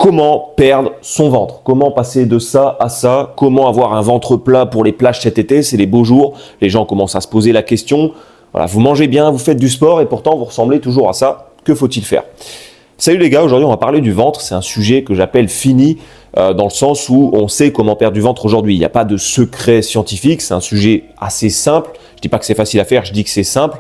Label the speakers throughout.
Speaker 1: Comment perdre son ventre? Comment passer de ça à ça? Comment avoir un ventre plat pour les plages cet été? C'est les beaux jours. Les gens commencent à se poser la question. Voilà, vous mangez bien, vous faites du sport et pourtant vous ressemblez toujours à ça. Que faut-il faire? Salut les gars, aujourd'hui on va parler du ventre. C'est un sujet que j'appelle fini dans le sens où on sait comment perdre du ventre aujourd'hui. Il n'y a pas de secret scientifique, c'est un sujet assez simple. Je dis pas que c'est facile à faire, je dis que c'est simple.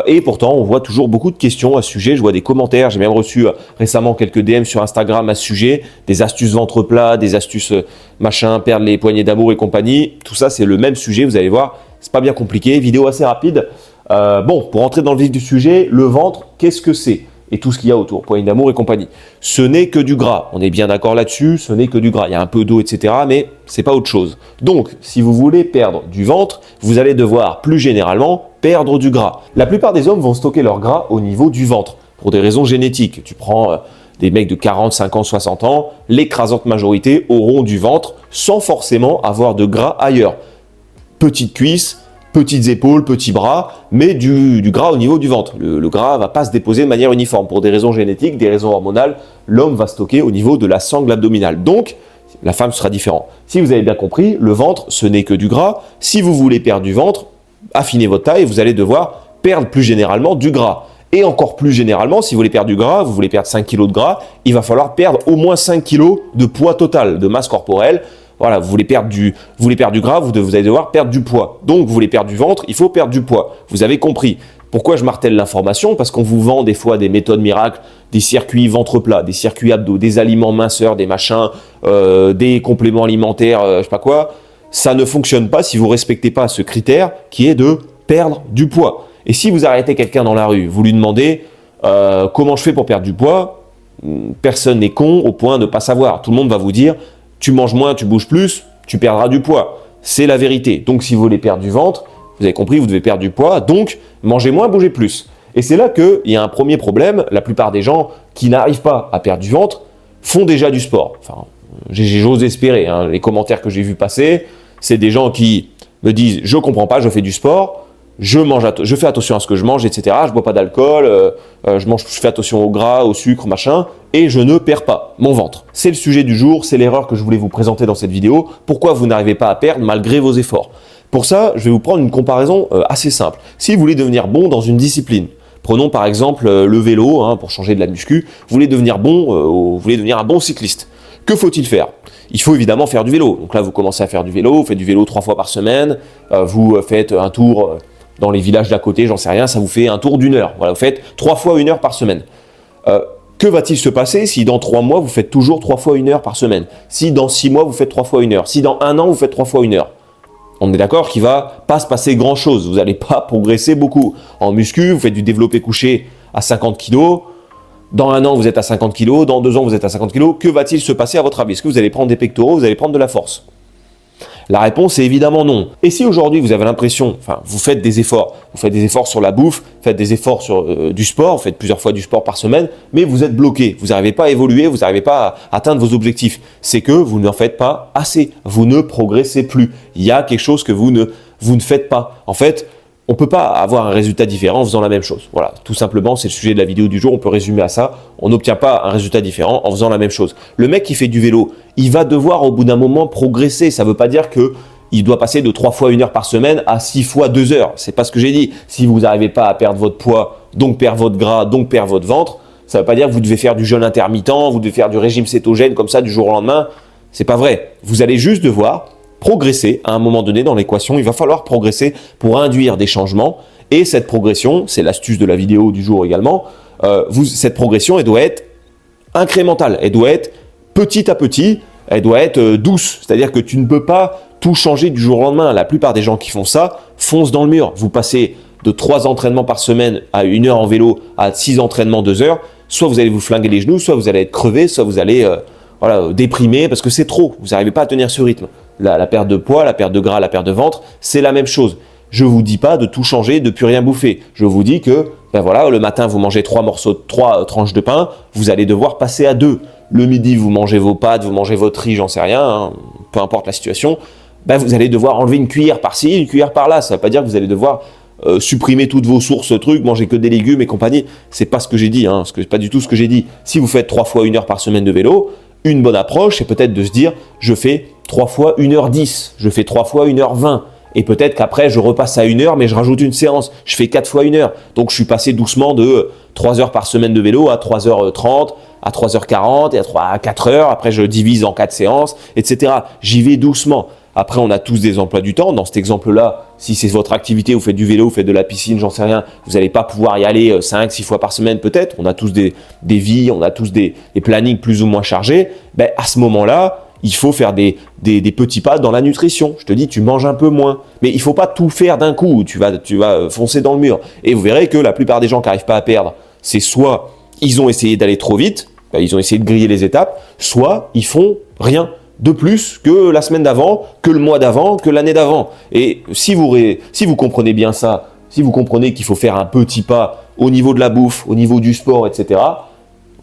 Speaker 1: Et pourtant, on voit toujours beaucoup de questions à ce sujet. Je vois des commentaires, j'ai même reçu récemment quelques DM sur Instagram à ce sujet, des astuces ventre plat, des astuces machin, perdre les poignées d'amour et compagnie. Tout ça, c'est le même sujet, vous allez voir, c'est pas bien compliqué. Vidéo assez rapide. Bon, pour entrer dans le vif du sujet, le ventre, qu'est-ce que c'est? Et tout ce qu'il y a autour, poignées d'amour et compagnie. Ce n'est que du gras, on est bien d'accord là-dessus, ce n'est que du gras. Il y a un peu d'eau, etc., mais c'est pas autre chose. Donc, si vous voulez perdre du ventre, vous allez devoir plus généralement perdre du gras. La plupart des hommes vont stocker leur gras au niveau du ventre, pour des raisons génétiques. Tu prends des mecs de 40, 50, 60 ans, l'écrasante majorité auront du ventre sans forcément avoir de gras ailleurs. Petites cuisses, petites épaules, petits bras, mais du gras au niveau du ventre. Le gras ne va pas se déposer de manière uniforme. Pour des raisons génétiques, des raisons hormonales, l'homme va stocker au niveau de la sangle abdominale. Donc, la femme sera différente. Si vous avez bien compris, le ventre, ce n'est que du gras. Si vous voulez perdre du ventre, affinez votre taille, vous allez devoir perdre plus généralement du gras. Et encore plus généralement, si vous voulez perdre du gras, vous voulez perdre 5 kg de gras, il va falloir perdre au moins 5 kg de poids total, de masse corporelle. Voilà, vous voulez perdre du gras, vous allez devoir perdre du poids. Donc, vous voulez perdre du ventre, il faut perdre du poids. Vous avez compris. Pourquoi je martèle l'information? Parce qu'on vous vend des fois des méthodes miracles, des circuits ventre plat, des circuits abdos, des aliments minceurs, des machins, des compléments alimentaires, je sais pas quoi. Ça ne fonctionne pas si vous ne respectez pas ce critère qui est de perdre du poids. Et si vous arrêtez quelqu'un dans la rue, vous lui demandez comment je fais pour perdre du poids, personne n'est con au point de ne pas savoir. Tout le monde va vous dire tu manges moins, tu bouges plus, tu perdras du poids. C'est la vérité. Donc, si vous voulez perdre du ventre, vous avez compris, vous devez perdre du poids. Donc, mangez moins, bougez plus. Et c'est là qu'il y a un premier problème. La plupart des gens qui n'arrivent pas à perdre du ventre font déjà du sport. Enfin, j'ose espérer. Hein. Les commentaires que j'ai vus passer, c'est des gens qui me disent « je ne comprends pas, je fais du sport, je fais attention à ce que je mange, etc. Je ne bois pas d'alcool, je fais attention au gras, au sucre, machin, et je ne perds pas mon ventre. » C'est le sujet du jour, c'est l'erreur que je voulais vous présenter dans cette vidéo. Pourquoi vous n'arrivez pas à perdre malgré vos efforts? Pour ça, je vais vous prendre une comparaison assez simple. Si vous voulez devenir bon dans une discipline, prenons par exemple le vélo, hein, pour changer de la muscu, vous voulez devenir bon, vous voulez devenir un bon cycliste. Que faut-il faire? Il faut évidemment faire du vélo. Donc là, vous commencez à faire du vélo, vous faites du vélo 3 fois par semaine, vous faites un tour dans les villages d'à côté, j'en sais rien, ça vous fait un tour d'1 heure. Voilà, vous faites 3 fois 1 heure par semaine. Que va-t-il se passer si dans 3 mois, vous faites toujours 3 fois 1 heure par semaine? Si dans 6 mois, vous faites 3 fois 1 heure? Si dans 1 an, vous faites 3 fois 1 heure? On est d'accord qu'il ne va pas se passer grand-chose. Vous n'allez pas progresser beaucoup. En muscu, vous faites du développé couché à 50 kg. Dans 1 an, vous êtes à 50 kg. Dans 2 ans, vous êtes à 50 kg. Que va-t-il se passer à votre avis? Est-ce que vous allez prendre des pectoraux? Vous allez prendre de la force? La réponse est évidemment non. Et si aujourd'hui vous avez l'impression, enfin vous faites des efforts sur la bouffe, faites des efforts sur du sport, vous faites plusieurs fois du sport par semaine, mais vous êtes bloqué, vous n'arrivez pas à évoluer, vous n'arrivez pas à atteindre vos objectifs, c'est que vous n'en faites pas assez, vous ne progressez plus. Il y a quelque chose que vous ne faites pas. En fait, on ne peut pas avoir un résultat différent en faisant la même chose. Voilà, tout simplement, c'est le sujet de la vidéo du jour, on peut résumer à ça. On n'obtient pas un résultat différent en faisant la même chose. Le mec qui fait du vélo, il va devoir au bout d'un moment progresser. Ça ne veut pas dire qu'il doit passer de 3 fois 1 heure par semaine à 6 fois 2 heures. Ce n'est pas ce que j'ai dit. Si vous n'arrivez pas à perdre votre poids, donc perdre votre gras, donc perdre votre ventre, ça ne veut pas dire que vous devez faire du jeûne intermittent, vous devez faire du régime cétogène comme ça du jour au lendemain. Ce n'est pas vrai. Vous allez juste devoir progresser à un moment donné dans l'équation. Il va falloir progresser pour induire des changements. Et cette progression, c'est l'astuce de la vidéo du jour également, cette progression, elle doit être incrémentale. Elle doit être petit à petit, elle doit être douce. C'est-à-dire que tu ne peux pas tout changer du jour au lendemain. La plupart des gens qui font ça foncent dans le mur. Vous passez de 3 entraînements par semaine à 1 heure en vélo à 6 entraînements 2 heures. Soit vous allez vous flinguer les genoux, soit vous allez être crevé, soit vous allez déprimer parce que c'est trop. Vous n'arrivez pas à tenir ce rythme. La perte de poids, la perte de gras, la perte de ventre, c'est la même chose. Je ne vous dis pas de tout changer, de plus rien bouffer. Je vous dis que le matin, vous mangez 3 tranches de pain, vous allez devoir passer à 2. Le midi, vous mangez vos pâtes, vous mangez votre riz, j'en sais rien, hein, peu importe la situation. Vous allez devoir enlever une cuillère par-ci, une cuillère par-là. Ça ne veut pas dire que vous allez devoir supprimer toutes vos sources, manger que des légumes et compagnie. C'est pas ce que j'ai dit, hein, c'est pas du tout ce que j'ai dit. Si vous faites 3 fois 1 heure par semaine de vélo, Une bonne approche, c'est peut-être de se dire, je fais 3 fois 1h10, je fais 3 fois 1h20. Et peut-être qu'après, je repasse à 1 heure, mais je rajoute une séance. Je fais 4 fois 1 heure. Donc, je suis passé doucement de 3 heures par semaine de vélo à 3h30, à 3h40 et à 4 heures. Après, je divise en 4 séances, etc. J'y vais doucement. Après, on a tous des emplois du temps. Dans cet exemple-là, si c'est votre activité, vous faites du vélo, vous faites de la piscine, j'en sais rien, vous n'allez pas pouvoir y aller 5-6 fois par semaine peut-être. On a tous des vies, on a tous des plannings plus ou moins chargés. Ben, à ce moment-là, il faut faire des petits pas dans la nutrition. Je te dis, tu manges un peu moins. Mais il ne faut pas tout faire d'un coup. Tu vas foncer dans le mur. Et vous verrez que la plupart des gens qui n'arrivent pas à perdre, c'est soit ils ont essayé d'aller trop vite, ben, ils ont essayé de griller les étapes, soit ils font rien de plus que la semaine d'avant, que le mois d'avant, que l'année d'avant. Et si vous comprenez bien ça, si vous comprenez qu'il faut faire un petit pas au niveau de la bouffe, au niveau du sport, etc.,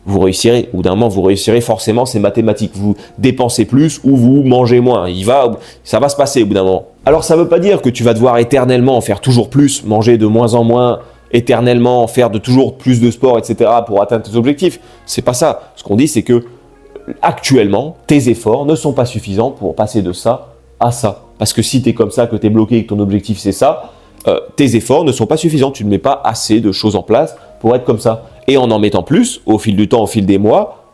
Speaker 1: vous réussirez. Au bout d'un moment, vous réussirez forcément, c'est mathématique. Vous dépensez plus ou vous mangez moins. Ça va se passer au bout d'un moment. Alors, ça ne veut pas dire que tu vas devoir éternellement en faire toujours plus, manger de moins en moins, éternellement faire de toujours plus de sport, etc. pour atteindre tes objectifs. C'est pas ça. Ce qu'on dit, c'est que actuellement, tes efforts ne sont pas suffisants pour passer de ça à ça. Parce que si tu es comme ça, que tu es bloqué et que ton objectif c'est ça, tes efforts ne sont pas suffisants. Tu ne mets pas assez de choses en place pour être comme ça. Et en mettant plus, au fil du temps, au fil des mois,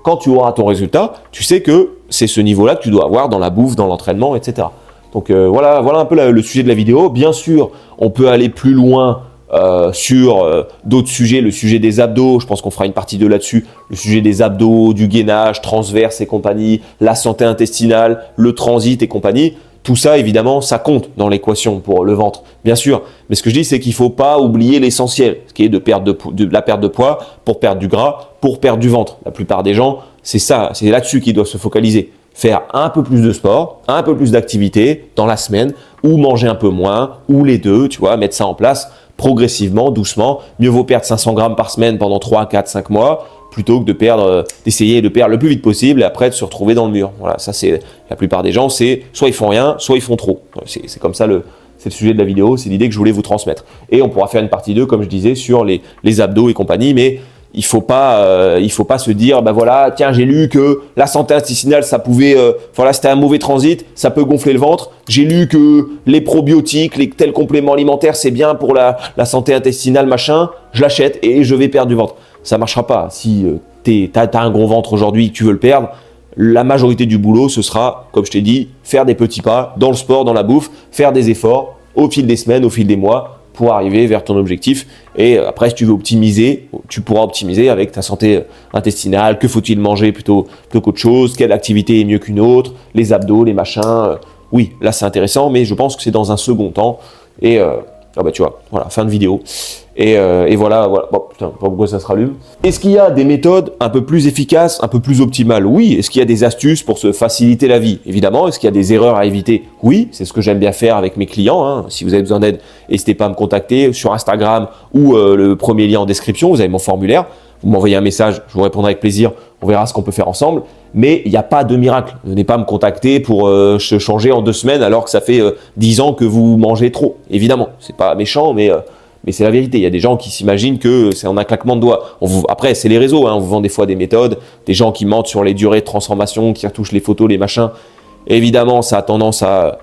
Speaker 1: quand tu auras ton résultat, tu sais que c'est ce niveau-là que tu dois avoir dans la bouffe, dans l'entraînement, etc. Donc voilà un peu le sujet de la vidéo. Bien sûr, on peut aller plus loin sur d'autres sujets, le sujet des abdos, je pense qu'on fera une partie 2 là-dessus, le sujet des abdos, du gainage, transverse et compagnie, la santé intestinale, le transit et compagnie. Tout ça, évidemment, ça compte dans l'équation pour le ventre, bien sûr. Mais ce que je dis, c'est qu'il ne faut pas oublier l'essentiel, ce qui est de la perte de poids pour perdre du gras, pour perdre du ventre. La plupart des gens, c'est ça, c'est là-dessus qu'ils doivent se focaliser. Faire un peu plus de sport, un peu plus d'activité dans la semaine, ou manger un peu moins, ou les deux, tu vois, mettre ça en place progressivement, doucement. Mieux vaut perdre 500 grammes par semaine pendant 3, 4, 5 mois, plutôt que d'essayer de perdre le plus vite possible et après de se retrouver dans le mur. Voilà, ça c'est la plupart des gens, c'est soit ils font rien, soit ils font trop. C'est comme ça c'est le sujet de la vidéo, c'est l'idée que je voulais vous transmettre. Et on pourra faire une partie 2, comme je disais, sur les abdos et compagnie, mais il faut pas se dire, ben voilà, tiens, j'ai lu que la santé intestinale, ça pouvait, c'était un mauvais transit, ça peut gonfler le ventre. J'ai lu que les probiotiques, tels compléments alimentaires, c'est bien pour la santé intestinale, machin. Je l'achète et je vais perdre du ventre. Ça marchera pas. Si t'as un gros ventre aujourd'hui, tu veux le perdre, la majorité du boulot, ce sera, comme je t'ai dit, faire des petits pas dans le sport, dans la bouffe, faire des efforts au fil des semaines, au fil des mois, pour arriver vers ton objectif. Et après, si tu veux optimiser, tu pourras optimiser avec ta santé intestinale. Que faut-il manger plutôt qu'autre chose? Quelle activité est mieux qu'une autre? Les abdos, les machins. Oui, là, c'est intéressant, mais je pense que c'est dans un second temps. Et tu vois, voilà, fin de vidéo. Et voilà. Bon, putain, pas pourquoi ça se rallume. Est-ce qu'il y a des méthodes un peu plus efficaces, un peu plus optimales? Oui. Est-ce qu'il y a des astuces pour se faciliter la vie? Évidemment. Est-ce qu'il y a des erreurs à éviter? Oui, c'est ce que j'aime bien faire avec mes clients. Hein. Si vous avez besoin d'aide, n'hésitez pas à me contacter sur Instagram ou le premier lien en description. Vous avez mon formulaire. Vous m'envoyez un message, je vous répondrai avec plaisir. On verra ce qu'on peut faire ensemble. Mais il n'y a pas de miracle. Venez pas me contacter pour se changer en 2 semaines alors que ça fait 10 ans que vous mangez trop. Évidemment, c'est pas méchant, mais c'est la vérité. Il y a des gens qui s'imaginent que c'est en un claquement de doigts. Après, c'est les réseaux. Hein. On vous vend des fois des méthodes, des gens qui mentent sur les durées de transformation, qui retouchent les photos, les machins. Évidemment, ça a tendance à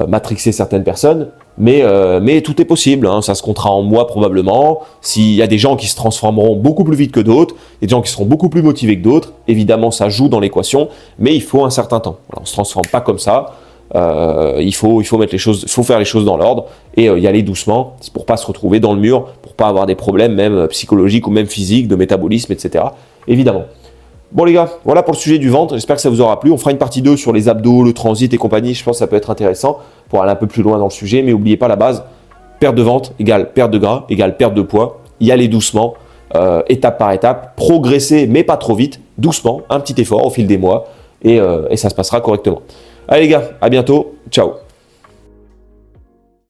Speaker 1: matrixer certaines personnes. Mais tout est possible, hein. Ça se comptera en mois probablement. S'il y a des gens qui se transformeront beaucoup plus vite que d'autres, des gens qui seront beaucoup plus motivés que d'autres, évidemment ça joue dans l'équation, mais il faut un certain temps. Alors, on ne se transforme pas comme ça. Il faut faire les choses dans l'ordre et y aller doucement pour pas se retrouver dans le mur, pour pas avoir des problèmes même psychologiques ou même physiques, de métabolisme, etc. Évidemment. Bon les gars, voilà pour le sujet du ventre, j'espère que ça vous aura plu. On fera une partie 2 sur les abdos, le transit et compagnie, je pense que ça peut être intéressant pour aller un peu plus loin dans le sujet, mais n'oubliez pas la base, perte de ventre égale perte de gras, égale perte de poids, y aller doucement, étape par étape, progresser mais pas trop vite, doucement, un petit effort au fil des mois et ça se passera correctement. Allez les gars, à bientôt, ciao.